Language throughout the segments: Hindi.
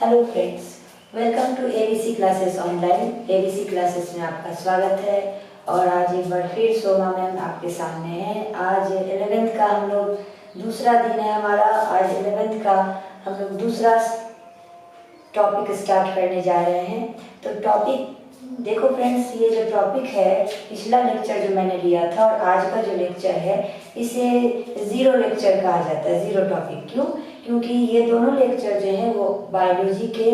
Hello friends, welcome to ABC classes online. ABC classes में आपका स्वागत है और आज एक बार फिर सोमा मैम आपके सामने है। आज 11th का हम लोग दूसरा दिन है हमारा। आज 11th का हम लोग दूसरा टॉपिक स्टार्ट करने जा रहे हैं। तो टॉपिक देखो फ्रेंड्स, ये जो टॉपिक है, पिछला लेक्चर जो मैंने लिया था और आज का जो लेक्चर है, इसे ज़ीरो लेक्चर कहा जाता है, ज़ीरो टॉपिक। क्यों? क्योंकि ये दोनों लेक्चर जो हैं वो बायोलॉजी के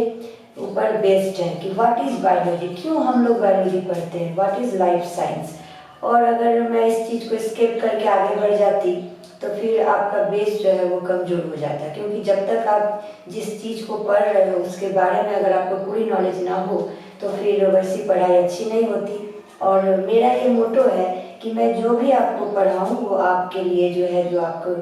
ऊपर बेस्ड है कि व्हाट इज़ बायोलॉजी, क्यों हम लोग बायोलॉजी पढ़ते हैं, व्हाट इज़ लाइफ साइंस। और अगर मैं इस चीज़ को स्किप करके आगे बढ़ जाती तो फिर आपका बेस जो है वो कमज़ोर हो जाता, क्योंकि जब तक आप जिस चीज़ को पढ़ रहे हो उसके बारे में अगर आपको पूरी नॉलेज ना हो तो फिर वैसी पढ़ाई अच्छी नहीं होती। और मेरा ये मोटो है कि मैं जो भी आपको पढ़ाऊँ वो आपके लिए जो है, जो आपको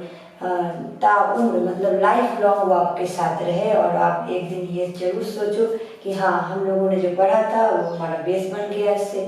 ताउम्र मतलब लाइफ लॉन्ग वो आपके साथ रहे और आप एक दिन ये जरूर सोचो कि हाँ, हम लोगों ने जो पढ़ा था वो हमारा बेस बन गया इससे।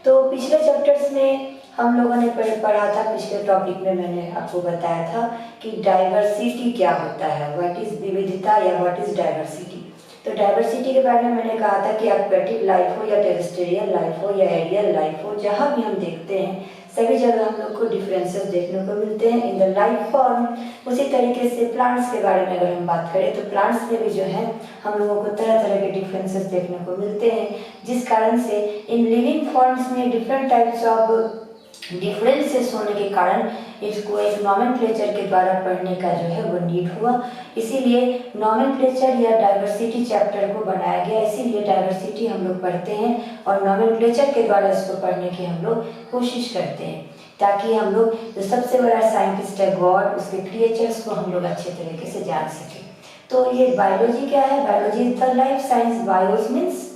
तो पिछले चैप्टर्स में हम लोगों ने पढ़ा था, पिछले टॉपिक में मैंने आपको बताया था कि डाइवर्सिटी क्या होता है, व्हाट इज़ विविधता या व्हाट इज़ डाइवर्सिटी। तो डाइवर्सिटी के बारे में मैंने कहा था कि एक्वेटिक लाइफ हो या टेरेस्ट्रियल लाइफ हो या एरियल लाइफ हो, जहाँ भी हम देखते हैं सभी जगह हम लोग को डिफरेंसेस देखने को मिलते हैं इन द लाइफ फॉर्म। उसी तरीके से प्लांट्स के बारे में अगर हम बात करें तो प्लांट्स में भी जो है हम लोगों को तरह तरह के डिफरेंसेस देखने को मिलते हैं, जिस कारण से इन लिविंग फॉर्म्स में डिफरेंट टाइप्स ऑफ डिफरेंसेस होने के कारण इसको एक नॉमेनक्लेचर के द्वारा पढ़ने का जो है वो नीड हुआ। इसीलिए नॉमेनक्लेचर या डाइवर्सिटी चैप्टर को बनाया गया। इसीलिए डाइवर्सिटी हम लोग पढ़ते हैं और नॉमेनक्लेचर के द्वारा इसको पढ़ने की हम लोग कोशिश करते हैं, ताकि हम लोग जो सबसे बड़ा साइंटिस्ट है गॉड, उसके क्रिएचर्स को हम लोग अच्छे तरीके से जान सकें। तो ये बायोलॉजी क्या है? Biology is the life science. BIOS means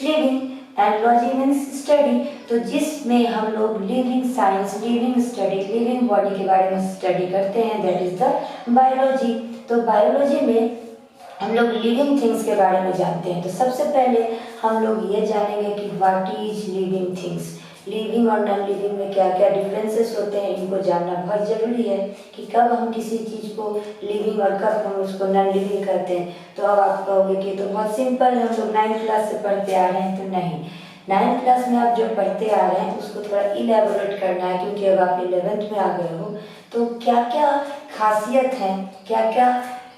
living and logy means study. तो जिसमें हम लोग living science, living study, living body के बारे में स्टडी करते हैं, दैट इज द बायोलॉजी। तो बायोलॉजी में हम लोग लिविंग थिंग्स के बारे में जानते हैं। तो सबसे पहले हम लोग ये जानेंगे कि what is living things. Living और नॉन लिविंग में क्या क्या डिफरेंसेस होते हैं, इनको जानना बहुत ज़रूरी है कि कब हम किसी चीज़ को लिविंग और कब हम उसको नॉन लिविंग करते हैं। तो अब आप कहोगे कि तो बहुत सिंपल है, हम लोग 9th क्लास से पढ़ते आ रहे हैं। तो नहीं, 9th क्लास में आप जो पढ़ते आ रहे हैं उसको थोड़ा इलेबोरेट करना है, क्योंकि अब आप 11th में आ गए हो। तो क्या क्या खासियत है, क्या क्या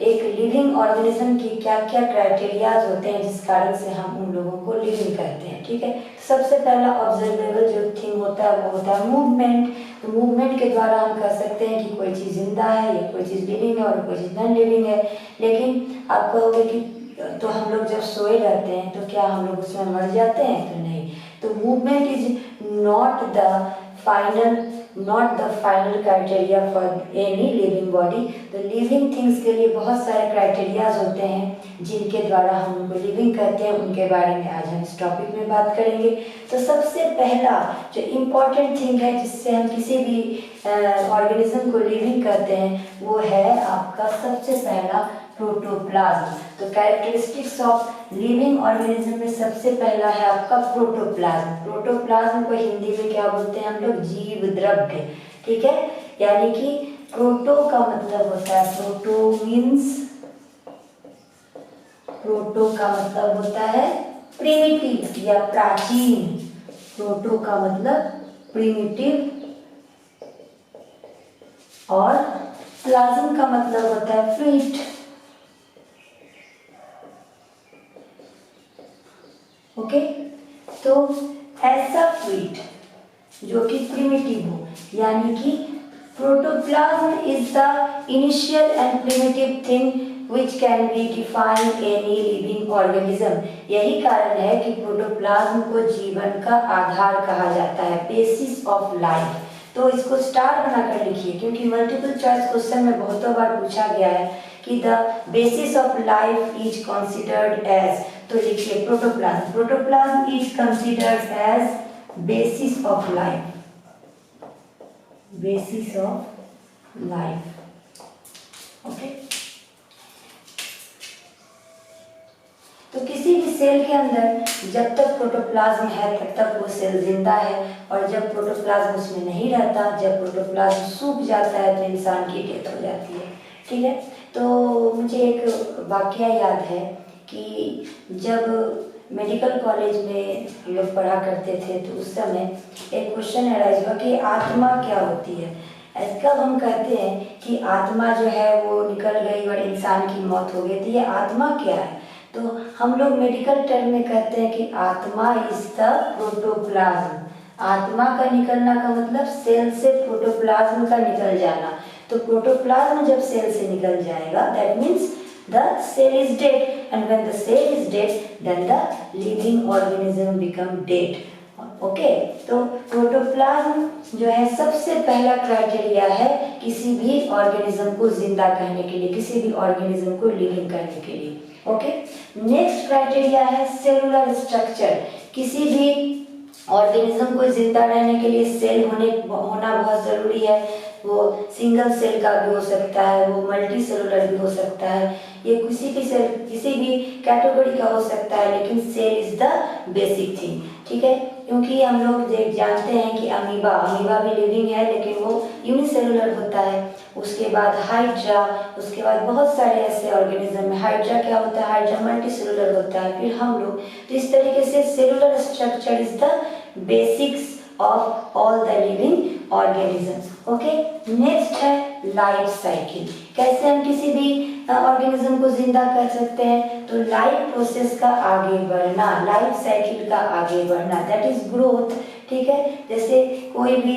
एक लिविंग ऑर्गेनिज्म की क्या क्या क्राइटेरियाज होते हैं जिस कारण से हम उन लोगों को लिविंग करते हैं। ठीक है, सबसे पहला ऑब्जर्वेबल जो थिंग होता है वो होता है मूवमेंट। तो मूवमेंट के द्वारा हम कह सकते हैं कि कोई चीज़ जिंदा है या कोई चीज़ लिविंग है और कोई चीज़ नॉन लिविंग है। लेकिन आप कहोगे कि तो हम लोग जब सोए रहते हैं तो क्या हम लोग उसमें मर जाते हैं? तो नहीं। तो movement is not the final criteria for any living body. तो लिविंग थिंग्स के लिए बहुत सारे क्राइटेरियाज होते हैं जिनके द्वारा हम उनको लिविंग करते हैं, उनके बारे में आज हम इस टॉपिक में बात करेंगे। तो सबसे पहला जो इम्पोर्टेंट थिंग है जिससे हम किसी भी ऑर्गेनिज्म को लिविंग करते हैं वो है आपका सबसे पहला प्रोटोप्लाज्म। तो कैरेक्टरिस्टिक्स ऑफ लिविंग ऑर्गेनिज्म में सबसे पहला है आपका प्रोटोप्लाज्म। प्रोटोप्लाज्म को हिंदी में क्या बोलते हैं हम लोग? जीव द्रव्य। ठीक है, यानी कि प्रोटो का मतलब होता है, प्रोटो का मतलब होता है प्रिमिटिव या प्राचीन। प्रोटो का मतलब प्रिमिटिव और प्लाज्म का मतलब होता है फ्लूइड। ओके, तो ऐसा फ्लूइड जो कि प्रिमिटिव हो, यानी कि protoplasm is the initial and primitive thing which can be defined any living organism। यही कारण है कि प्रोटोप्लाज्म को जीवन का आधार कहा जाता है, बेसिस ऑफ लाइफ। तो इसको स्टार बनाकर लिखिए, क्योंकि मल्टीपल चॉइस क्वेश्चन में बहुतों बार पूछा गया है कि the basis of life is considered as. तो लिखिए protoplasm. Protoplasm is considered as basis of life, basis of life. Okay, तो किसी भी सेल के अंदर जब तक प्रोटोप्लाज्म है तब तक वो सेल जिंदा है, और जब प्रोटोप्लाज्म उसमें नहीं रहता, जब प्रोटोप्लाज्म सूख जाता है तो इंसान की डेथ हो जाती है। ठीक है, तो मुझे एक वाकया याद है कि जब मेडिकल कॉलेज में हम लोग पढ़ा करते थे तो उस समय एक क्वेश्चन अराइज हुआ कि आत्मा क्या होती है। कब हम कहते हैं कि आत्मा जो है वो निकल गई और इंसान की मौत हो गई, तो ये आत्मा क्या है? तो हम लोग मेडिकल टर्म में कहते हैं कि आत्मा इज द प्रोटोप्लाज्म। आत्मा का निकलना का मतलब सेल से प्रोटोप्लाज्म का निकल जाना। तो प्रोटोप्लाज्म जब सेल से निकल जाएगा, that means the cell is dead, and when the cell is dead, then the living organism become dead. Okay, तो प्रोटोप्लाज्म जो है सबसे पहला क्राइटेरिया है किसी भी ऑर्गेनिज्म को जिंदा करने के लिए, किसी भी ऑर्गेनिज्म को लिविंग करने के लिए। ओके, नेक्स्ट क्राइटेरिया है सेलुलर स्ट्रक्चर। किसी भी ऑर्गेनिज्म को जिंदा रहने के लिए सेल होना बहुत ज़रूरी है। वो सिंगल सेल का भी हो सकता है, वो मल्टी सेलुलर भी हो सकता है, ये किसी भी कैटेगरी का हो सकता है, लेकिन cell is the basic thing. ठीक है, क्योंकि हम लोग जानते हैं कि अमीबा भी लिविंग है, लेकिन वो यूनिसेलुलर होता है। उसके बाद हाइड्रा, उसके बाद बहुत सारे ऐसे ऑर्गेनिज्म है। हाइड्रा क्या होता है? हाइड्रा मल्टी सेलुलर होता है। फिर हम लोग, तो इस तरीके से cellular structure is the basics of all the living organisms. Okay, next है लाइफ साइकिल। कैसे हम किसी भी ऑर्गेनिज्म को जिंदा कर सकते हैं? तो लाइफ प्रोसेस का आगे बढ़ना, लाइफ साइकिल का आगे बढ़ना, दैट इज ग्रोथ। ठीक है, जैसे कोई भी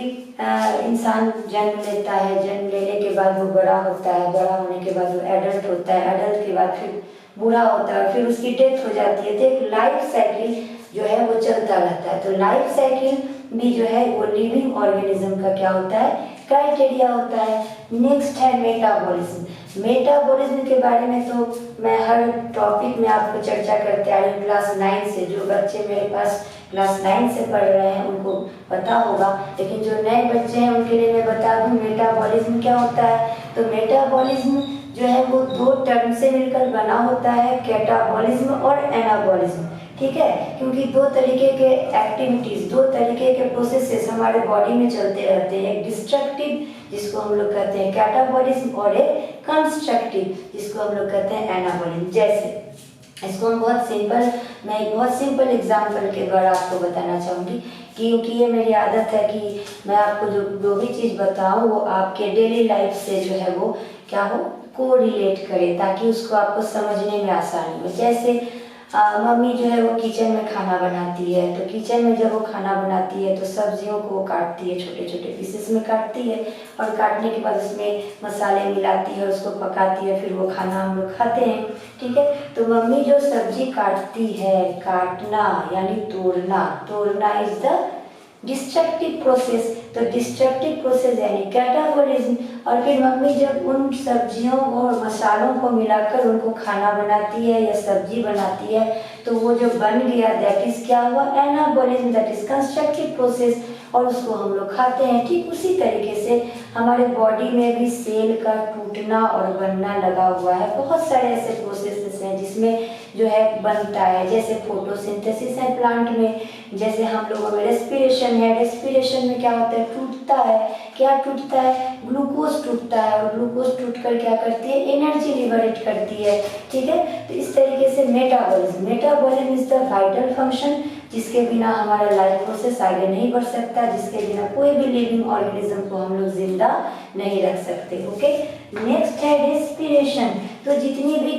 इंसान जन्म लेता है, जन्म लेने के बाद वो बड़ा होता है, बड़ा होने के बाद वो एडल्ट होता है, एडल्ट के बाद फिर बूढ़ा होता है, फिर उसकी डेथ हो जाती है। तो एक लाइफ साइकिल जो है वो चलता रहता है। तो लाइफ साइकिल भी जो है वो लिविंग ऑर्गेनिज्म का क्या होता है? क्राइटेरिया होता है। नेक्स्ट है मेटाबॉलिज्म। मेटाबॉलिज्म के बारे में तो मैं हर टॉपिक में आपको चर्चा करते आ रही हूँ क्लास 9 से। जो बच्चे मेरे पास क्लास 9 से पढ़ रहे हैं उनको पता होगा, लेकिन जो नए बच्चे हैं उनके लिए मैं बता दूँ मेटाबॉलिज्म क्या होता है। तो मेटाबॉलिज्म जो है वो दो टर्म से मिलकर बना होता है, कैटाबॉलिज्म और एनाबॉलिज्म। ठीक है, क्योंकि दो तरीके के एक्टिविटीज, दो तरीके के प्रोसेसेस हमारे बॉडी में चलते रहते हैं। एक डिस्ट्रक्टिव जिसको हम लोग कहते हैं कैटाबॉलिज्म, और एक कंस्ट्रक्टिव जिसको हम लोग कहते हैं एनाबॉलिज्म। जैसे इसको हम मैं एक बहुत सिंपल एग्जांपल के द्वारा आपको बताना चाहूँगी, क्योंकि ये मेरी आदत है कि मैं आपको जो भी चीज़ बताऊँ वो आपके डेली लाइफ से जो है वो क्या हो, को रिलेट करे, ताकि उसको आपको समझने में आसानी हो। जैसे मम्मी जो है वो किचन में खाना बनाती है, तो किचन में जब वो खाना बनाती है तो सब्जियों को काटती है, छोटे छोटे पीसेस में काटती है, और काटने के बाद उसमें मसाले मिलाती है, उसको पकाती है, फिर वो खाना हम लोग खाते हैं। ठीक है, तो मम्मी जो सब्जी काटती है, काटना यानी तोड़ना इज द डिस्ट्रक्टिव प्रोसेस। तो डिस्ट्रक्टिव प्रोसेस यानी कैटाबॉलिज्म। और फिर मम्मी जब उन सब्जियों और मसालों को मिलाकर उनको खाना बनाती है या सब्जी बनाती है, तो वो जो बन गया दैट इज क्या हुआ? Anabolism, that is constructive process, और उसको हम लोग खाते हैं। ठीक उसी तरीके से हमारे बॉडी में भी सेल का टूटना और बनना लगा हुआ है। बहुत सारे ऐसे प्रोसेसेस हैं जिसमें जो है बनता है, जैसे फोटोसिंथेसिस है प्लांट में, जैसे हम लोगों में रेस्पिरेशन है। रेस्पिरेशन में क्या होता है? टूटता है। क्या टूटता है? ग्लूकोज टूटता है, और ग्लूकोज टूटकर क्या करती है? एनर्जी लिबरेट करती है। ठीक है, तो इस तरीके से metabolism is the vital function, जिसके बिना हमारा लाइफ प्रोसेस आगे नहीं बढ़ सकता, जिसके बिना कोई भी लिविंग ऑर्गेनिज्म को हम लोग जिंदा नहीं रख सकते। ओके, नेक्स्ट है रेस्पिरेशन। तो जितनी भी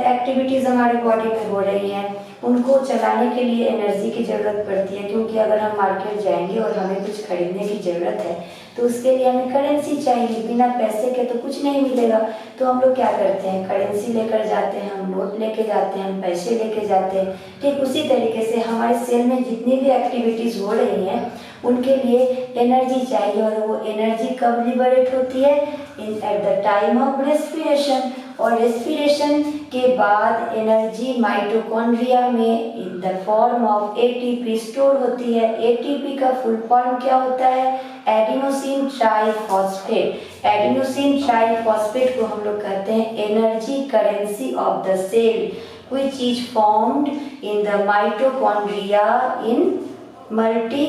एक्टिविटीज़ हमारे बॉडी में हो रही हैं उनको चलाने के लिए एनर्जी की ज़रूरत पड़ती है, क्योंकि अगर हम मार्केट जाएंगे और हमें कुछ खरीदने की ज़रूरत है तो उसके लिए हमें करेंसी चाहिए। बिना पैसे के तो कुछ नहीं मिलेगा। तो हम लोग क्या करते हैं? करेंसी लेकर जाते हैं, हम नोट लेके जाते हैं, हम पैसे लेके जाते हैं। ठीक उसी तरीके से हमारे सेल में जितनी भी एक्टिविटीज़ हो रही हैं उनके लिए एनर्जी चाहिए, और वो एनर्जी कब लिबरेट होती है? At the time of respiration. और रेस्पिरेशन के बाद एनर्जी माइटोकॉन्ड्रिया में in the form of ATP store होती है। एटीपी का फुल फॉर्म क्या होता है? Adenosine triphosphate. एडिनोसिन ट्राइफॉस्फेट को हम लोग कहते हैं energy currency of the cell, which is formed in the mitochondria in multi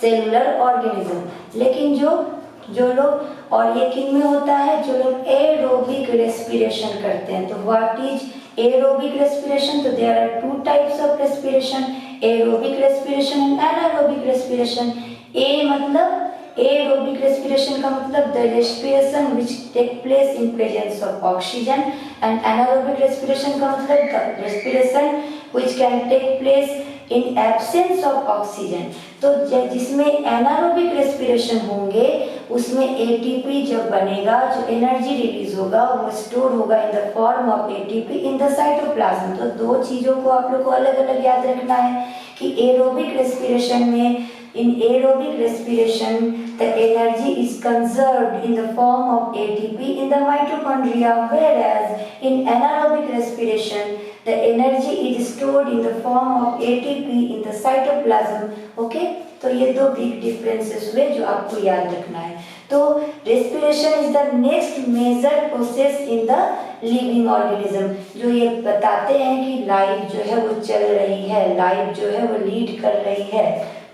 cellular organism. लेकिन जो लोग, और ये किन में होता है? जो लोग एरोबिक रेस्पिरेशन करते हैं। तो व्हाट इज एरोबिक रेस्पिरेशन, तो there are two types of respiration, aerobic respiration and anaerobic respiration. ए मतलब एरोबिक रेस्पिरेशन का मतलब the respiration which take place in presence of oxygen, and anaerobic respiration का मतलब the respiration which can take place in absence of oxygen. तो जिसमें एनारोबिक रेस्पिरेशन होंगे उसमें एटीपी जब बनेगा, जो एनर्जी रिलीज होगा वो स्टोर होगा in the form of ATP in the cytoplasm. तो दो चीजों को आप लोग को अलग अलग याद रखना है कि एरोबिक रेस्पिरेशन में, in aerobic respiration the energy is conserved in the form of ATP in the mitochondria, whereas in anaerobic respiration the energy is stored in the form of ATP in the cytoplasm. Okay, तो ये दो बिग डिफरेंसेस हुए जो आपको याद रखना है। तो respiration is the next major process in the living organism, जो ये बताते हैं कि लाइफ जो है वो चल रही है, लाइफ जो है वो लीड कर रही है।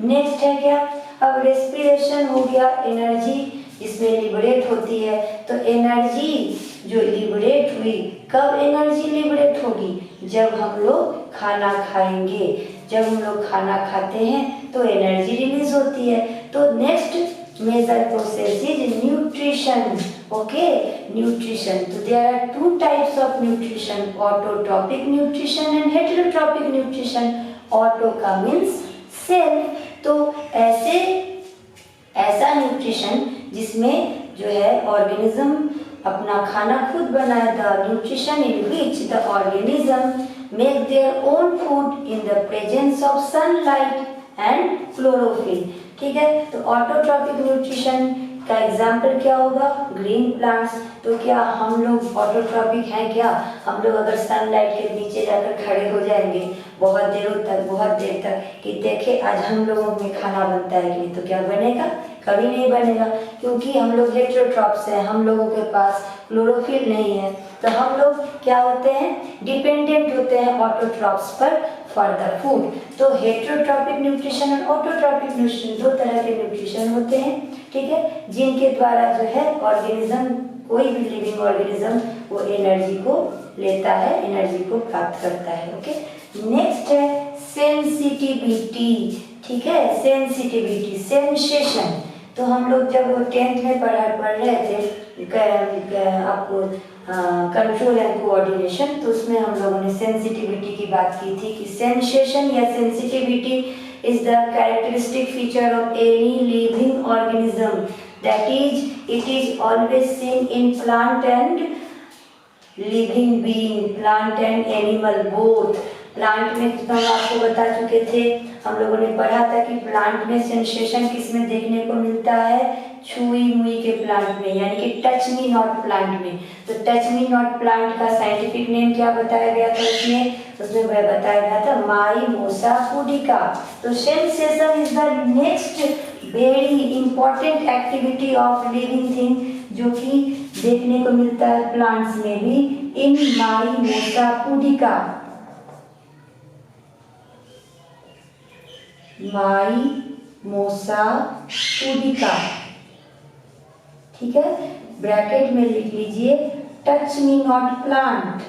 नेक्स्ट है क्या, अब रेस्पिरेशन हो गया, एनर्जी इसमें लिबरेट होती है। तो एनर्जी जो लिबरेट हुई, कब एनर्जी लिबरेट होगी, जब हम लोग खाना खाएंगे। जब हम लोग खाना खाते हैं तो एनर्जी रिलीज होती है। तो next major process is nutrition. Okay, nutrition, तो there are two types of nutrition, autotrophic nutrition and heterotrophic nutrition. Auto का मीन्स सेल्फ, तो ऐसा न्यूट्रिशन जिसमें जो है ऑर्गेनिज्म अपना खाना खुद बनाए, the nutrition in which the organism make their own food in the presence of sunlight and chlorophyll. ठीक है, तो ऑटोट्रॉपिक न्यूट्रिशन का एग्जाम्पल क्या होगा, ग्रीन प्लांट्स। तो क्या हम लोग ऑटोट्रॉपिक हैं क्या, हम लोग अगर सनलाइट के नीचे जाकर खड़े हो जाएंगे बहुत देर तक कि देखे आज हम लोगों में खाना बनता है कि नहीं, तो क्या बनेगा, कभी नहीं बनेगा, क्योंकि हम लोग हेटेरोट्रॉप्स हैं, हम लोगों के पास क्लोरोफिल नहीं है। तो हम लोग क्या होते हैं, डिपेंडेंट होते हैं ऑटोट्रॉप्स पर फॉर द फूड। तो हेटेरोट्रॉपिक न्यूट्रिशन और ऑटोट्रॉपिक न्यूट्रिशन दो तरह के न्यूट्रिशन होते हैं, ठीक है, जिनके द्वारा जो है ऑर्गेनिज्म, कोई भी लिविंग ऑर्गेनिज्म वो एनर्जी को लेता है, एनर्जी को प्राप्त करता है। ओके, नेक्स्ट है सेंसिटिविटी। ठीक है, सेंसिटिविटी, सेंसेशन। तो हम लोग जब 10th में पढ़ रहे थे आपको कंट्रोल एंड कोऑर्डिनेशन, तो उसमें हम लोगों ने सेंसिटिविटी की बात की थी कि सेंसेशन या sensitivity is the characteristic feature of any living organism, that is it is always seen in plant and living being, plant and animal both. Plant में हम आपको बता चुके थे, हम लोगों ने पढ़ा था कि प्लांट में सेंसेशन किस में देखने को मिलता है, छुई मुई के प्लांट में, यानी कि टच मी नॉट प्लांट में। तो टच मी नॉट प्लांट का साइंटिफिक नेम क्या बताया गया था उसमें बताया गया था माइमोसा पुडिका। तो sensation is the next very important activity of living thing, जो कि देखने को मिलता है प्लांट्स में भी, इन माइमोसा पुडिका। माइमोसा पुडिका, ठीक है, ब्रैकेट में लिख लीजिए touch me not plant,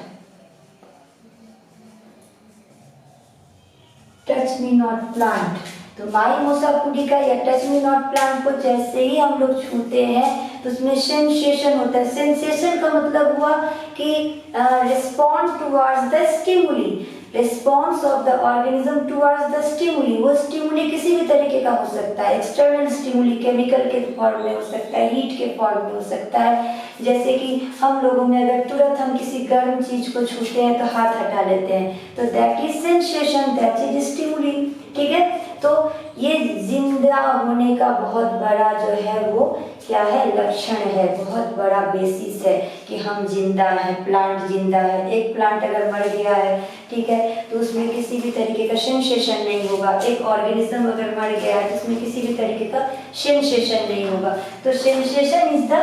touch me not plant. तो माइमोसा पुडिका या टच मी नॉट प्लांट को जैसे ही हम लोग छूते हैं तो उसमें सेंसेशन होता है। सेंसेशन का मतलब हुआ कि respond towards the stimuli, response of the organism towards the stimuli. वो स्टिमुली किसी भी तरीके का हो सकता है, एक्सटर्नल स्टिमुली केमिकल के फॉर्म में हो सकता है, हीट के फॉर्म में हो सकता है। जैसे कि हम लोगों में अगर तुरंत हम किसी गर्म चीज को छूते हैं तो हाथ हटा लेते हैं, तो that is sensation, that is stimuli. ठीक है, तो ये जिंदा होने का बहुत बड़ा जो है वो क्या है, लक्षण है, बहुत बड़ा बेसिस है कि हम जिंदा हैं, प्लांट जिंदा है। एक प्लांट अगर मर गया है, ठीक है, तो उसमें किसी भी तरीके का सेंसेशन नहीं होगा। एक ऑर्गेनिज्म अगर मर गया है तो उसमें किसी भी तरीके का सेंसेशन नहीं होगा। तो sensation is the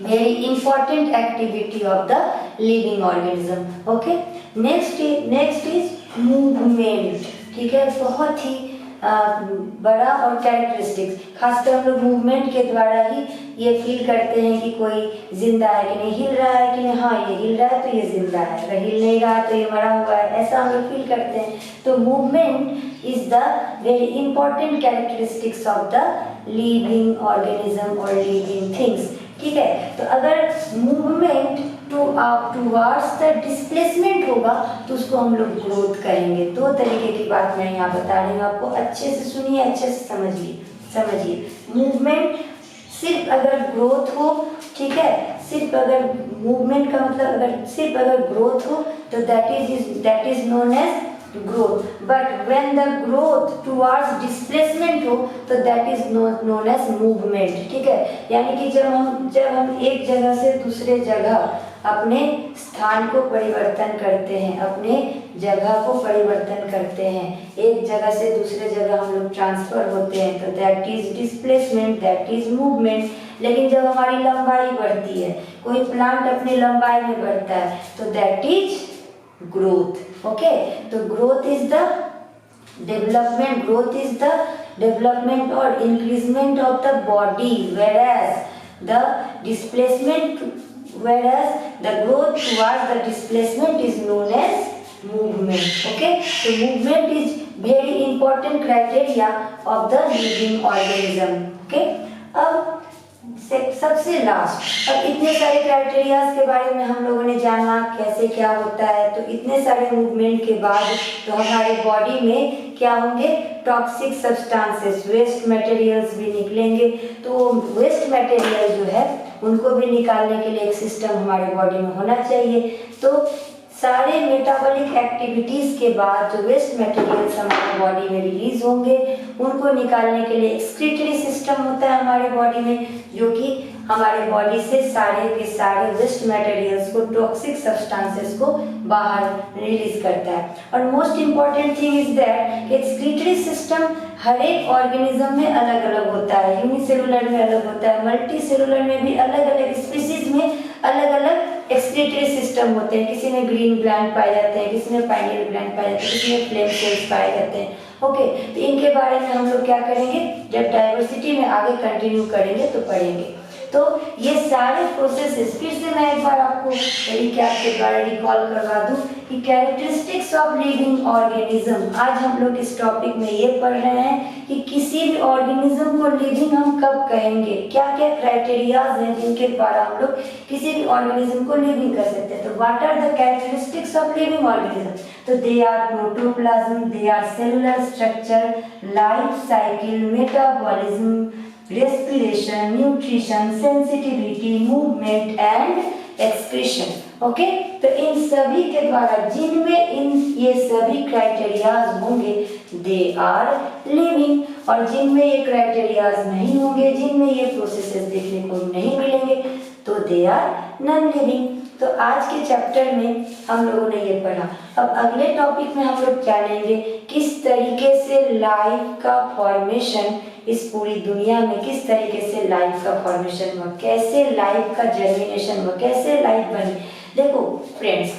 very important activity of the living organism. Okay, next is movement. ठीक है, बहुत ही बड़ा और कैरेक्टरिस्टिक्स, खासकर हम लोग मूवमेंट के द्वारा ही ये फील करते हैं कि कोई जिंदा है कि नहीं, हिल रहा है कि नहीं, हाँ ये हिल रहा है तो ये जिंदा है, अगर हिल नहीं रहा तो ये मरा हुआ है, ऐसा हम लोग फील करते हैं। तो movement is the very important characteristics of the living organism और लिविंग थिंग्स। ठीक है, तो अगर मूवमेंट टुवर्ड्स द डिस्प्लेसमेंट होगा तो उसको हम लोग ग्रोथ कहेंगे। दो तरीके की बात मैं यहाँ बता रही हूँ आपको, अच्छे से सुनिए, अच्छे से समझिए। मूवमेंट सिर्फ अगर ग्रोथ हो, ठीक है, सिर्फ अगर मूवमेंट का मतलब अगर सिर्फ अगर ग्रोथ हो तो that is known as growth, but when the growth towards displacement हो तो that is known as movement। ठीक है, यानी कि जब हम एक जगह से दूसरे जगह अपने स्थान को परिवर्तन करते हैं, अपने जगह को परिवर्तन करते हैं, एक जगह से दूसरे जगह हम लोग ट्रांसफर होते हैं तो that is displacement, that is movement. लेकिन जब हमारी लंबाई बढ़ती है, कोई प्लांट अपनी लंबाई में बढ़ता है तो that is growth। okay, so growth is the development or increasement of the body, whereas the growth towards the displacement is known as movement। okay, so movement is very important criteria of the living organism। okay, अब सबसे लास्ट, अब इतने सारे क्राइटेरियाज के बारे में हम लोगों ने जाना कैसे क्या होता है, तो इतने सारे मूवमेंट के बाद तो हमारे बॉडी में क्या होंगे, टॉक्सिक सब्सटेंसेस, वेस्ट मटेरियल्स भी निकलेंगे। तो वेस्ट मटेरियल जो है उनको भी निकालने के लिए एक सिस्टम हमारे बॉडी में होना चाहिए। तो सारे मेटाबॉलिक एक्टिविटीज के बाद जो वेस्ट मटेरियल्स हमारे बॉडी में रिलीज होंगे उनको निकालने के लिए एक्सक्रीटरी सिस्टम होता है हमारे बॉडी में, जो कि हमारे बॉडी से सारे के सारे वेस्ट मटेरियल्स को, टॉक्सिक सब्सटेंसेस को बाहर रिलीज करता है। और most important thing is that excretory system हर एक ऑर्गेनिज्म में अलग अलग होता है, यूनिसेलुलर में अलग होता है, मल्टी सेलुलर में भी अलग अलग स्पीसीज में अलग अलग एक्सक्रीटरी सिस्टम होते हैं। किसी में ग्रीन ग्लैंड पाए जाते हैं, किसी में पाइनियल ग्लैंड पाए जाते हैं, किसी में फ्लेम सेल्स पाए जाते हैं। ओके, तो इनके बारे में हम लोग क्या करेंगे, जब डाइवर्सिटी में आगे कंटिन्यू करेंगे तो पढ़ेंगे। तो ये सारे प्रोसेसेस फिर से मैं एक बार आपको रिकैप के द्वारा रिकॉल करवा दूं कि कैरेक्टरिस्टिक्स ऑफ लिविंग ऑर्गेनिज्म। आज हम लोग इस टॉपिक में ये पढ़ रहे हैं कि किसी भी ऑर्गेनिज्म को लिविंग हम कब कहेंगे, क्या क्या क्राइटेरियाज हैं जिनके द्वारा हम लोग किसी भी ऑर्गेनिज्म को लिविंग कर सकते हैं। तो what are the characteristics of living organism, तो they are protoplasm, they are cellular structure, life cycle, metabolism, respiration, nutrition, sensitivity, movement and excretion। Okay, तो इन सभी के द्वारा जिनमें ये सभी क्राइटेरियाज होंगे दे आर लिविंग, और जिनमें ये क्राइटेरियाज नहीं होंगे, जिनमें ये प्रोसेसेस देखने को नहीं मिलेंगे तो दे आर नॉन लिविंग। तो आज के चैप्टर में हम लोगों ने ये पढ़ा। अब अगले टॉपिक में हम लोग जानेंगे किस तरीके से लाइफ का फॉर्मेशन इस पूरी दुनिया में, किस तरीके से लाइफ का फॉर्मेशन हुआ, कैसे लाइफ का जर्मिनेशन हुआ, कैसे लाइफ बनी। देखो फ्रेंड्स,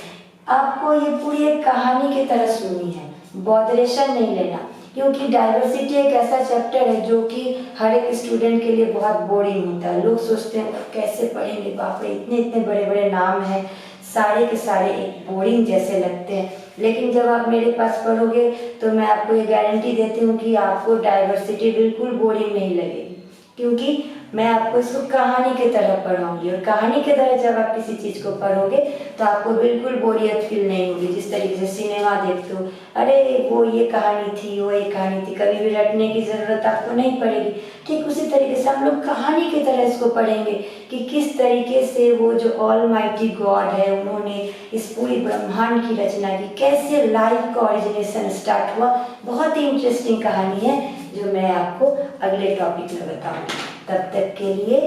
आपको ये पूरी एक कहानी की तरह सुननी है, बॉदरेशन नहीं लेना, क्योंकि डाइवर्सिटी एक ऐसा चैप्टर है जो कि हर एक स्टूडेंट के लिए बहुत बोरिंग होता है। लोग सोचते हैं कैसे पढ़ेंगे, बाप रे इतने इतने बड़े बड़े नाम हैं, सारे के सारे एक बोरिंग जैसे लगते हैं। लेकिन जब आप मेरे पास पढ़ोगे तो मैं आपको ये गारंटी देती हूँ कि आपको डाइवर्सिटी बिल्कुल बोरिंग नहीं लगेगी, क्योंकि मैं आपको इसको कहानी की तरह पढ़ाऊंगी। और कहानी की तरह जब आप किसी चीज़ को पढ़ोगे तो आपको बिल्कुल बोरियत फील नहीं होगी। जिस तरीके से सिनेमा देखते हो, अरे वो ये कहानी थी, वो ये कहानी थी, कभी भी रटने की ज़रूरत आपको नहीं पड़ेगी। ठीक उसी तरीके से हम लोग कहानी की तरह इसको पढ़ेंगे कि किस तरीके से वो जो ऑलमाइटी गॉड है उन्होंने इस पूरी ब्रह्मांड की रचना की, कैसे लाइफ का ओरिजिनेशन स्टार्ट हुआ। बहुत ही इंटरेस्टिंग कहानी है जो मैं आपको अगले टॉपिक में बताऊंगी। तब तक के लिए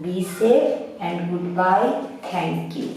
be safe and good bye, thank you.